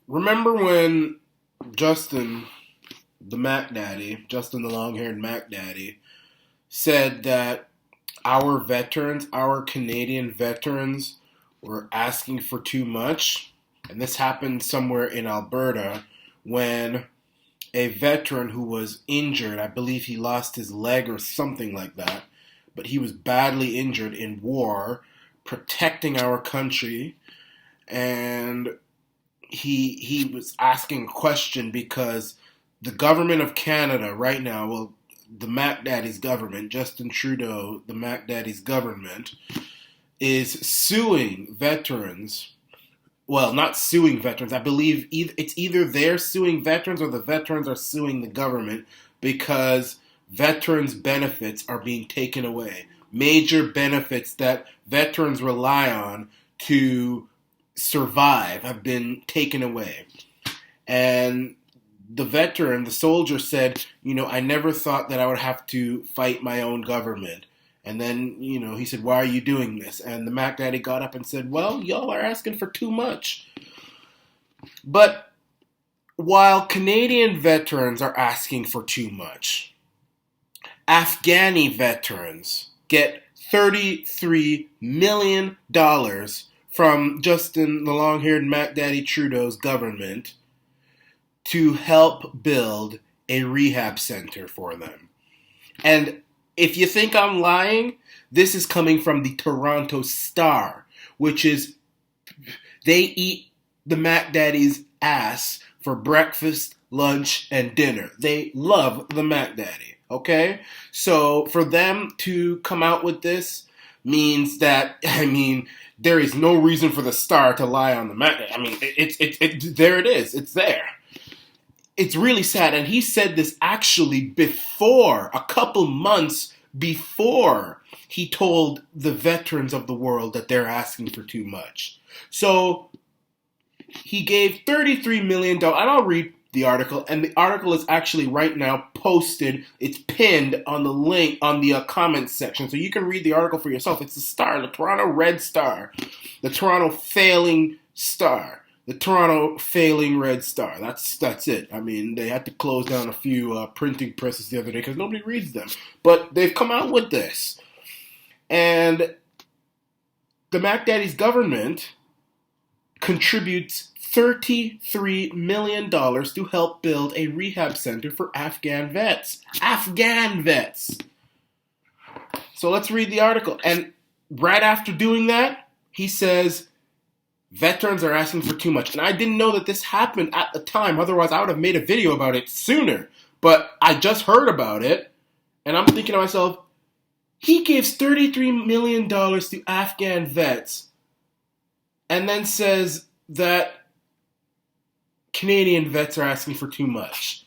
Remember when Justin, the Mac Daddy, Justin the long-haired Mac Daddy, said that our veterans, our Canadian veterans, were asking for too much? And this happened somewhere in Alberta when a veteran who was injured, I believe he lost his leg or something like that, but he was badly injured in war, protecting our country, and he was asking a question because the government of Canada right now, well, the Mac Daddy's government, Justin Trudeau, the Mac Daddy's government, is suing veterans. Well, not suing veterans. I believe it's either they're suing veterans or the veterans are suing the government because veterans' benefits are being taken away. Major benefits that veterans rely on to survive have been taken away. And the veteran, the soldier said, I never thought that I would have to fight my own government. And then, he said, why are you doing this? And the Mac Daddy got up and said, well, y'all are asking for too much. But while Canadian veterans are asking for too much, Afghani veterans get $33 million from Justin, the long-haired Mac Daddy Trudeau's government to help build a rehab center for them. And if you think I'm lying, this is coming from the Toronto Star, which is, they eat the Mac Daddy's ass for breakfast, lunch, and dinner. They love the Mac Daddy, okay? So for them to come out with this means that, there is no reason for the Star to lie on the Mac Daddy. There it is. It's there. It's really sad. And he said this actually before, a couple months before he told the veterans of the world that they're asking for too much. So he gave $33 million. And I'll read the article. And the article is actually right now posted. It's pinned on the link on the comments section. So you can read the article for yourself. It's the Star, the Toronto Red Star, the Toronto Failing Star. The Toronto Failing Red Star. That's it. They had to close down a few printing presses the other day because nobody reads them. But they've come out with this. And the Mac Daddy's government contributes $33 million to help build a rehab center for Afghan vets. Afghan vets. So let's read the article. And right after doing that, he says, veterans are asking for too much. And I didn't know that this happened at the time. Otherwise, I would have made a video about it sooner. But I just heard about it. And I'm thinking to myself, he gives $33 million to Afghan vets. And then says that Canadian vets are asking for too much.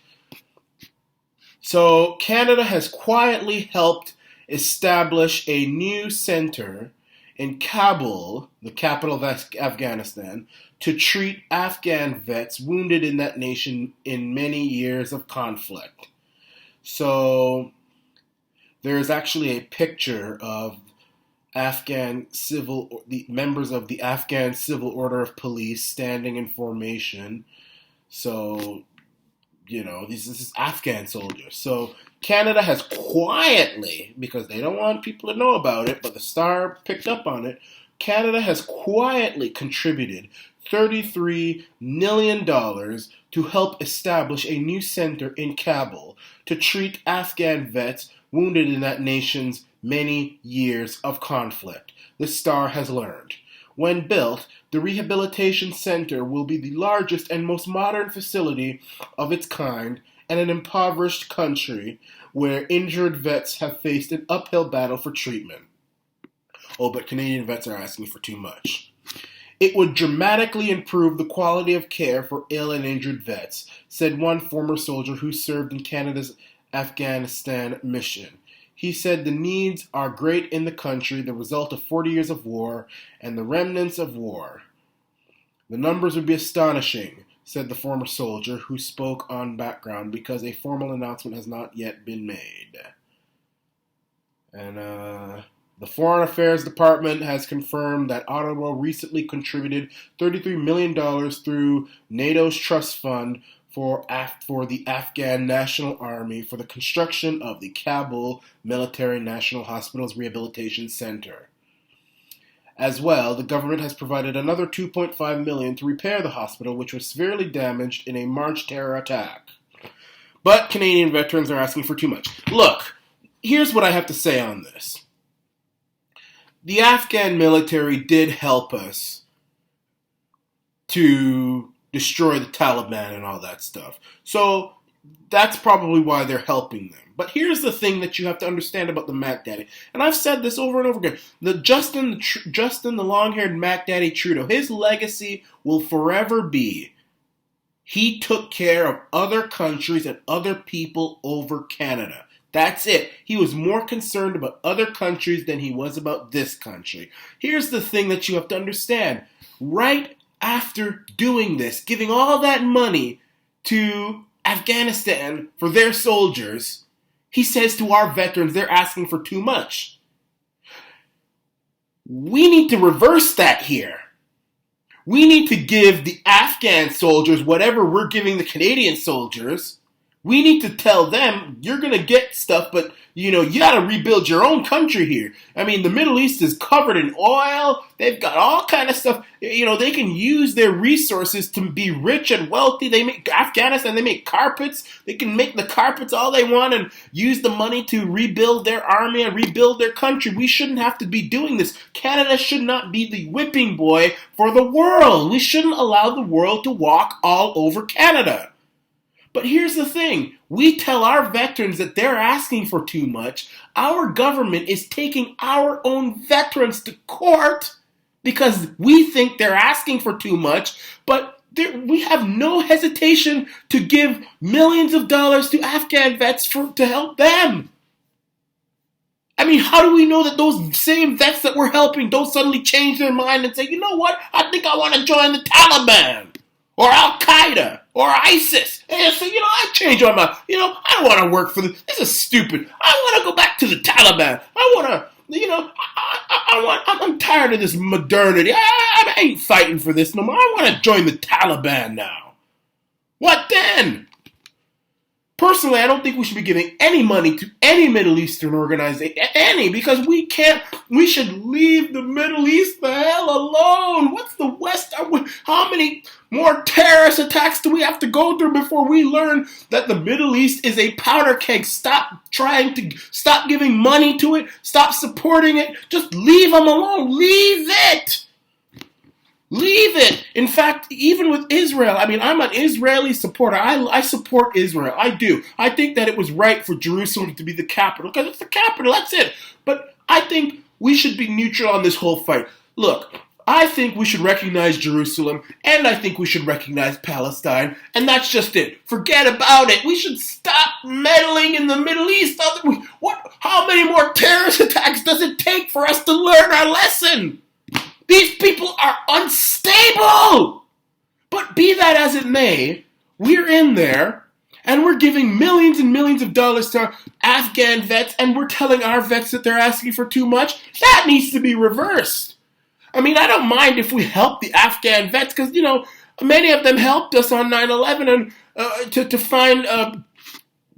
So Canada has quietly helped establish a new center in Kabul, the capital of Afghanistan, to treat Afghan vets wounded in that nation in many years of conflict. So there is actually a picture of the members of the Afghan Civil Order of Police standing in formation. So, this is Afghan soldiers. So Canada has quietly, because they don't want people to know about it, but the Star picked up on it, Canada has quietly contributed $33 million to help establish a new center in Kabul to treat Afghan vets wounded in that nation's many years of conflict, the Star has learned. When built, the rehabilitation center will be the largest and most modern facility of its kind in an impoverished country where injured vets have faced an uphill battle for treatment. Oh, but Canadian vets are asking for too much. It would dramatically improve the quality of care for ill and injured vets, said one former soldier who served in Canada's Afghanistan mission. He said the needs are great in the country, the result of 40 years of war and the remnants of war. The numbers would be astonishing, said the former soldier, who spoke on background because a formal announcement has not yet been made. And The Foreign Affairs Department has confirmed that Ottawa recently contributed $33 million through NATO's trust fund for the Afghan National Army for the construction of the Kabul Military National Hospital's Rehabilitation Center. As well, the government has provided another $2.5 million to repair the hospital, which was severely damaged in a March terror attack. But Canadian veterans are asking for too much. Look, here's what I have to say on this. The Afghan military did help us to destroy the Taliban and all that stuff. So that's probably why they're helping them. But here's the thing that you have to understand about the Mac Daddy. And I've said this over and over again. Justin, the long-haired Mac Daddy Trudeau, his legacy will forever be he took care of other countries and other people over Canada. That's it. He was more concerned about other countries than he was about this country. Here's the thing that you have to understand. Right after doing this, giving all that money to Afghanistan for their soldiers, he says to our veterans they're asking for too much. We need to reverse that here. We need to give the Afghan soldiers whatever we're giving the Canadian soldiers. We need to tell them, you're going to get stuff, but, you got to rebuild your own country here. I mean, the Middle East is covered in oil. They've got all kind of stuff. They can use their resources to be rich and wealthy. They make Afghanistan, they make carpets. They can make the carpets all they want and use the money to rebuild their army and rebuild their country. We shouldn't have to be doing this. Canada should not be the whipping boy for the world. We shouldn't allow the world to walk all over Canada. But here's the thing. We tell our veterans that they're asking for too much. Our government is taking our own veterans to court because we think they're asking for too much. But we have no hesitation to give millions of dollars to Afghan vets to help them. I mean, how do we know that those same vets that we're helping don't suddenly change their mind and say, you know what? I think I want to join the Taliban or Al-Qaeda or ISIS. And so, I changed my mind. I don't want to work for this. This is stupid. I want to go back to the Taliban. I want to, I'm tired of this modernity. I ain't fighting for this no more. I want to join the Taliban now. What then? Personally, I don't think we should be giving any money to any Middle Eastern organization, because we should leave the Middle East the hell alone. What's the West? How many more terrorist attacks do we have to go through before we learn that the Middle East is a powder keg? Stop giving money to it. Stop supporting it. Just leave them alone. Leave it. Leave it. In fact, even with Israel, I'm an Israeli supporter. I support Israel. I do. I think that it was right for Jerusalem to be the capital because it's the capital. That's it. But I think we should be neutral on this whole fight. Look, I think we should recognize Jerusalem and I think we should recognize Palestine. And that's just it. Forget about it. We should stop meddling in the Middle East. How many more terrorist attacks does it take for us to learn our lesson? These people are unstable. But be that as it may, we're in there and we're giving millions and millions of dollars to Afghan vets and we're telling our vets that they're asking for too much. That needs to be reversed. I don't mind if we help the Afghan vets because, many of them helped us on 9/11 and to find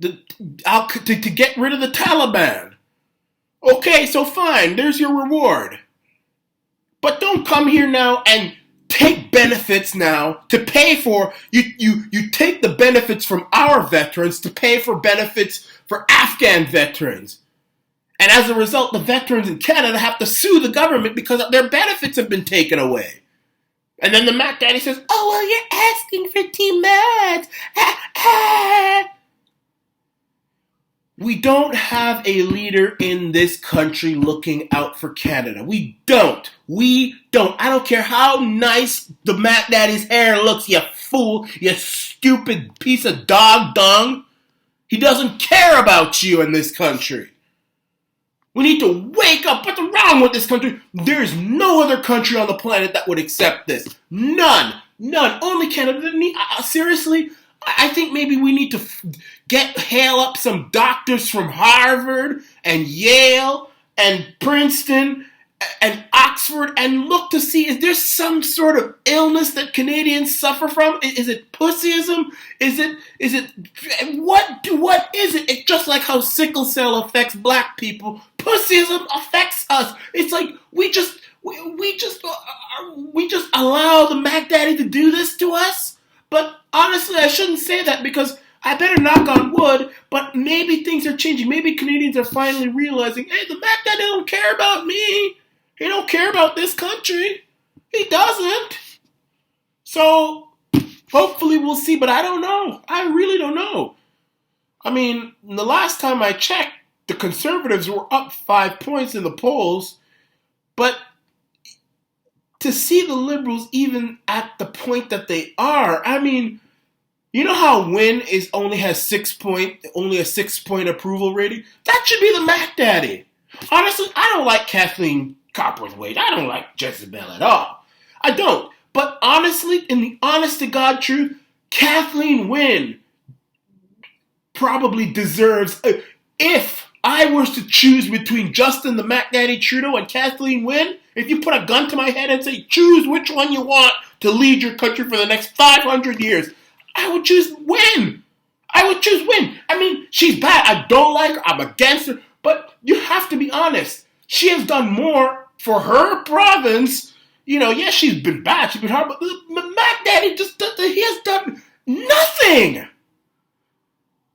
to get rid of the Taliban. Okay, so fine. There's your reward. But don't come here now and take benefits now to pay for, you take the benefits from our veterans to pay for benefits for Afghan veterans. And as a result, the veterans in Canada have to sue the government because their benefits have been taken away. And then the Mac Daddy says, oh, well, you're asking for too much. We don't have a leader in this country looking out for Canada. We don't. I don't care how nice the Mac Daddy's hair looks, you fool, you stupid piece of dog dung. He doesn't care about you in this country. We need to wake up. What's wrong with this country? There is no other country on the planet that would accept this. None. Only Canada. Seriously? I think maybe we need to hail up some doctors from Harvard and Yale and Princeton and Oxford and look to see is there some sort of illness that Canadians suffer from? Is it pussyism? Is it what is it? It's just like how sickle cell affects black people. Pussyism affects us. It's like we just allow the Mac Daddy to do this to us. But honestly, I shouldn't say that because I better knock on wood, but maybe things are changing. Maybe Canadians are finally realizing, hey, the Mac Daddy don't care about me. He don't care about this country. He doesn't. So, hopefully we'll see, but I don't know. I really don't know. I mean, the last time I checked, the Conservatives were up 5 points in the polls, but to see the Liberals even at the point that they are, I mean, you know how Wynne only has a 6-point approval rating? That should be the Mac Daddy. Honestly, I don't like Kathleen Copperthwaite. I don't like Jezebel at all. I don't. But honestly, in the honest to God truth, Kathleen Wynne probably deserves, if I was to choose between Justin the Mac Daddy Trudeau and Kathleen Wynne, if you put a gun to my head and say, choose which one you want to lead your country for the next 500 years, I would choose Wynne. I would choose Wynne. I mean, she's bad. I don't like her. I'm against her. But you have to be honest. She has done more for her province. You know, yes, she's been bad. She's been hard. But the Mac Daddy he has done nothing.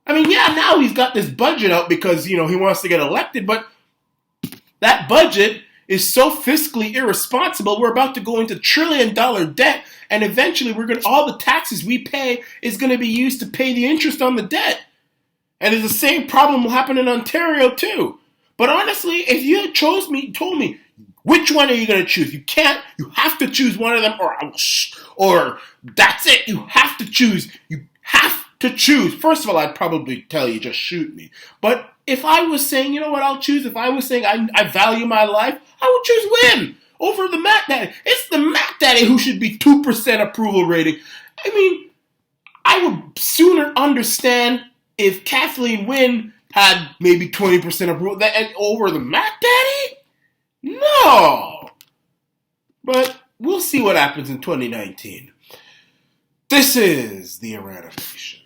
I mean, yeah, now he's got this budget out because, he wants to get elected. But that budget is so fiscally irresponsible. We're about to go into $1 trillion debt. And eventually all the taxes we pay is going to be used to pay the interest on the debt. And the same problem will happen in Ontario too. But honestly, if you had told me, which one are you going to choose? You have to choose one of them or that's it. You have to choose. You have to choose. First of all, I'd probably tell you, just shoot me. But if I was saying, you know what I'll choose, if I was saying I value my life, I would choose Wynne over the Mac Daddy. It's the Mac Daddy who should be 2% approval rating. I mean, I would sooner understand if Kathleen Wynne had maybe 20% approval over the Mac Daddy? No. But we'll see what happens in 2019. This is the Iran Nation.